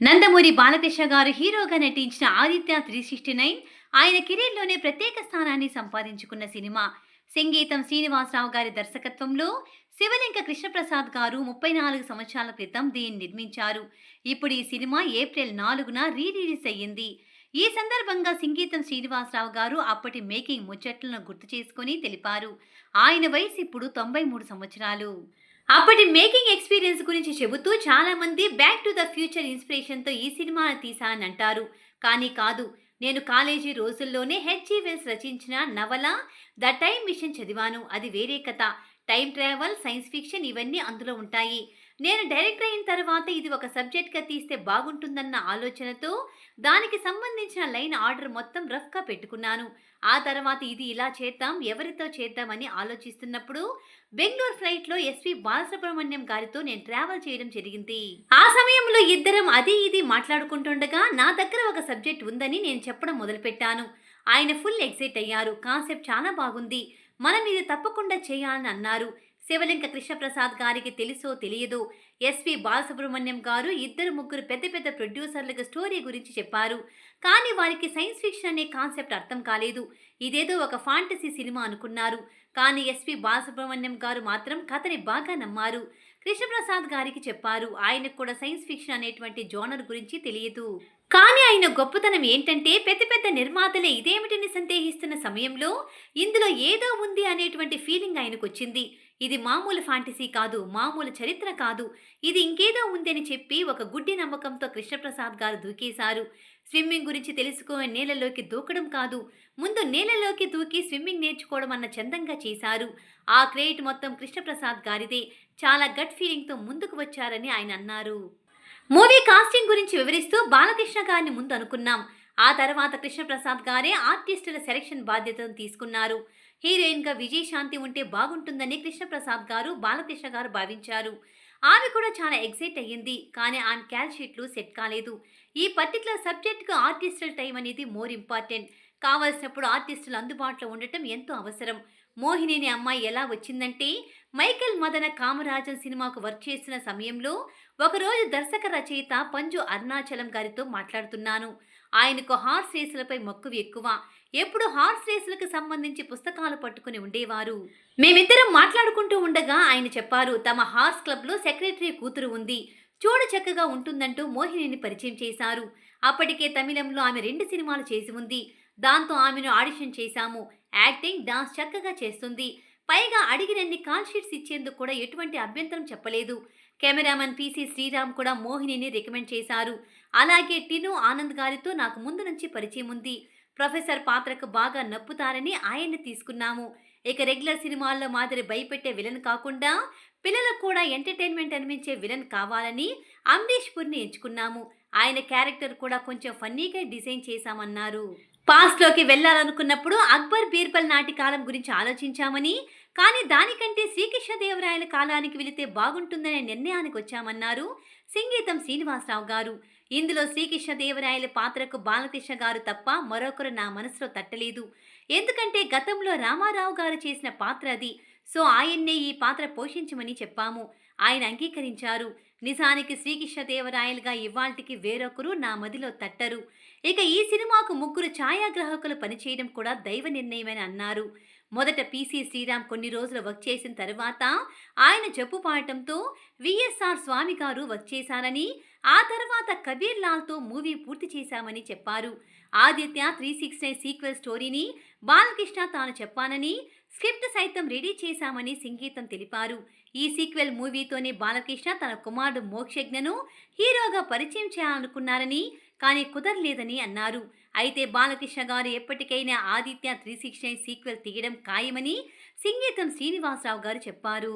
నందమూరి బాలకృష్ణ గారు హీరోగా నటించిన 'ఆదిత్య 369' ఆయన కెరీర్‌లోనే ప్రత్యేక స్థానాన్ని సంపాదించుకున్న సినిమా. సంగీతం శ్రీనివాసరావు గారి దర్శకత్వంలో శివలెంక కృష్ణప్రసాద్ గారు 34 సంవత్సరాల క్రితం దీన్ని నిర్మించారు. ఇప్పుడు ఈ సినిమా ఏప్రిల్ 4న రిలీజ్ అయ్యింది. ఈ సందర్భంగా సంగీతం శ్రీనివాసరావు గారు అప్పటి మేకింగ్ ముచ్చట్లను గుర్తు చేసుకొని తెలిపారు. ఆయన వయసు ఇప్పుడు 93 సంవత్సరాలు. అప్పటి మేకింగ్ ఎక్స్‌పీరియన్స్ గురించి చెబుతూ చాలామంది 'బ్యాక్ టు ద ఫ్యూచర్' ఇన్స్‌పిరేషన్‌తో ఈ సినిమాను తీశానంటారు. కానీ కాదు. నేను కాలేజీ రోజుల్లోనే హెచ్.జి. వెల్స్ రచించిన నవల 'ద టైమ్ మిషన్' చదివాను. అది వేరే కథ. టైమ్ ట్రావెల్, సైన్స్ ఫిక్షన్ ఇవన్నీ అందులో ఉంటాయి. నేను డైరెక్టర్ అయిన తర్వాత ఇది ఒక సబ్జెక్ట్‌గా తీస్తే బాగుంటుందన్న ఆలోచనతో దానికి సంబంధించిన లైన్ ఆర్డర్ మొత్తం రఫ్‌గా పెట్టుకున్నాను. ఆ తర్వాత ఇది ఇలా చేద్దాం, ఎవరితో చేద్దాం అని ఆలోచిస్తున్నప్పుడు బెంగుళూరు ఫ్లైట్‌లో ఎస్‌పి బాలసుబ్రహ్మణ్యం గారితో నేను ట్రావెల్ చేయడం జరిగింది. ఆ సమయంలో ఇద్దరం అది ఇది మాట్లాడుకుంటుండగా నా దగ్గర ఒక సబ్జెక్ట్ ఉందని నేను చెప్పడం మొదలుపెట్టాను. ఆయన ఫుల్ ఎక్సైట్ అయ్యారు. కాన్సెప్ట్ చాలా బాగుంది. మనం ఇది తప్పకుండా చేయాలని అన్నారు. శివలెంక కృష్ణప్రసాద్ గారికి తెలుసో తెలియదో ఎస్‌పి బాలసుబ్రహ్మణ్యం గారు ఇద్దరు ముగ్గురు పెద్ద పెద్ద ప్రొడ్యూసర్లకు స్టోరీ గురించి చెప్పారు. కానీ వారికి సైన్స్ ఫిక్షన్ అనే కాన్సెప్ట్ అర్థం కాలేదు. ఇదేదో ఒక ఫాంటసీ సినిమా అనుకున్నారు. కానీ ఎస్‌పి బాలసుబ్రహ్మణ్యం గారు మాత్రం కథని బాగా నమ్మారు. కృష్ణప్రసాద్ గారికి చెప్పారు. ఆయనకు కూడా సైన్స్ ఫిక్షన్ అనేటువంటి జోనర్ గురించి తెలియదు. కానీ ఆయన గొప్పతనం ఏంటంటే పెద్ద పెద్ద నిర్మాతలే ఇదేమిటని సందేహిస్తున్న సమయంలో ఇందులో ఏదో ఉంది అనేటువంటి ఫీలింగ్ ఆయనకొచ్చింది. ఇది మామూలు ఫాంటసీ కాదు, మామూలు చరిత్ర కాదు, ఇది ఇంకేదో ఉందని చెప్పి ఒక గుడ్డి నమ్మకంతో కృష్ణప్రసాద్ గారు దూకేశారు. స్విమ్మింగ్ గురించి తెలుసుకొని నీళ్ళలోకి దూకడం కాదు, ముందు నీళ్ళలోకి దూకి స్విమ్మింగ్ నేర్చుకోవడం అన్న చందంగా చేశారు. ఆ క్రెడిట్ మొత్తం కృష్ణప్రసాద్ గారిదే. చాలా గట్ ఫీలింగ్‌తో ముందుకు వచ్చారని ఆయన అన్నారు. మూవీ కాస్టింగ్ గురించి వివరిస్తూ బాలకృష్ణ గారిని ముందు అనుకున్నాం. ఆ తర్వాత కృష్ణప్రసాద్ గారే ఆర్టిస్టుల సెలక్షన్ బాధ్యతను తీసుకున్నారు. హీరోయిన్‌గా విజయశాంతి ఉంటే బాగుంటుందని కృష్ణప్రసాద్ గారు, బాలకృష్ణ గారు భావించారు. ఆమె కూడా చాలా ఎక్సైట్ అయ్యింది. కానీ ఆమె క్యాల్ షీట్లు సెట్ కాలేదు. ఈ పర్టిక్యులర్ సబ్జెక్ట్‌కు ఆర్టిస్టుల టైం అనేది మోర్ ఇంపార్టెంట్. కావాల్సినప్పుడు ఆర్టిస్టులు అందుబాటులో ఉండటం ఎంతో అవసరం. మోహిని అనే అమ్మాయి ఎలా వచ్చిందంటే మైకేల్ మదన కామరాజన్ సినిమాకు వర్క్ చేసిన సమయంలో ఒకరోజు దర్శక రచయిత పంజు అరుణాచలం గారితో మాట్లాడుతున్నాను. ఆయనకు హార్స్ రేసులపై మక్కువ ఎక్కువ. ఎప్పుడు హార్స్ రేసులకు సంబంధించి పుస్తకాలు పట్టుకుని ఉండేవారు. మేమిద్దరం మాట్లాడుకుంటూ ఉండగా ఆయన చెప్పారు, తమ హార్స్ క్లబ్లో సెక్రటరీ కూతురు ఉంది, చూడ చక్కగా ఉంటుందంటూ మోహినిని పరిచయం చేశారు. అప్పటికే తమిళంలో ఆమె 2 సినిమాలు చేసి ఉంది. దాంతో ఆమెను ఆడిషన్ చేశాము. యాక్టింగ్, డాన్స్ చక్కగా చేస్తుంది. పైగా అడిగినన్ని కాల్ షీట్స్ ఇచ్చేందుకు కూడా ఎటువంటి అభ్యంతరం చెప్పలేదు. కెమెరామన్ పిసి శ్రీరామ్ కూడా మోహినిని రికమెండ్ చేశారు. అలాగే టిను ఆనంద్ గారితో నాకు ముందు నుంచి పరిచయం ఉంది. ప్రొఫెసర్ పాత్రకు బాగా నప్పుతారని ఆయన్ని తీసుకున్నాము. ఇక రెగ్యులర్ సినిమాల్లో మాదిరి భయపెట్టే విలన్ కాకుండా పిల్లలకు కూడా ఎంటర్టైన్మెంట్ అనిపించే విలన్ కావాలని అమరీష్ పురిని ఎంచుకున్నాము. ఆయన క్యారెక్టర్ కూడా కొంచెం ఫన్నీగా డిజైన్ చేశామన్నారు. పాస్ట్‌లోకి వెళ్లాలనుకున్నప్పుడు అక్బర్, బీర్బల్ నాటి కాలం గురించి ఆలోచించామని, కానీ దానికంటే శ్రీకృష్ణదేవరాయల కాలానికి వెళితే బాగుంటుందనే నిర్ణయానికి వచ్చామన్నారు సంగీతం శ్రీనివాసరావు గారు. ఇందులో శ్రీకృష్ణదేవరాయల పాత్రకు బాలకృష్ణ గారు తప్ప మరొకరు నా మనసులో తట్టలేదు. ఎందుకంటే గతంలో రామారావు గారు చేసిన పాత్ర అది. సో ఆయన్నే ఈ పాత్ర పోషించమని చెప్పాము. ఆయన అంగీకరించారు. నిజానికి శ్రీకృష్ణదేవరాయలుగా ఇవాల్టికి వేరొకరు నా మదిలో తట్టరు. ఇక ఈ సినిమాకు 3 ఛాయాగ్రాహకులు పనిచేయడం కూడా దైవ నిర్ణయమని అన్నారు. మొదట పిసి శ్రీరామ్ కొన్ని రోజులు వర్క్ చేసిన తర్వాత ఆయన జబ్బు పాడటంతో విఎస్ఆర్ స్వామి గారు వర్క్ చేశారని, ఆ తర్వాత కబీర్ లాల్తో మూవీ పూర్తి చేశామని చెప్పారు. ఆదిత్య 369 సీక్వెల్ స్టోరీని బాలకృష్ణ తాను చెప్పానని, స్క్రిప్ట్ సైతం రెడీ చేశామని సంగీతం తెలిపారు. ఈ సీక్వెల్ మూవీతోనే బాలకృష్ణ తన కుమారుడు మోక్షజ్ఞను హీరోగా పరిచయం చేయాలనుకున్నారని, కానీ కుదరలేదని అన్నారు. అయితే బాలకృష్ణ గారు ఎప్పటికైనా ఆదిత్య 369 సీక్వెల్ తీయడం ఖాయమని సంగీతం శ్రీనివాసరావు గారు చెప్పారు.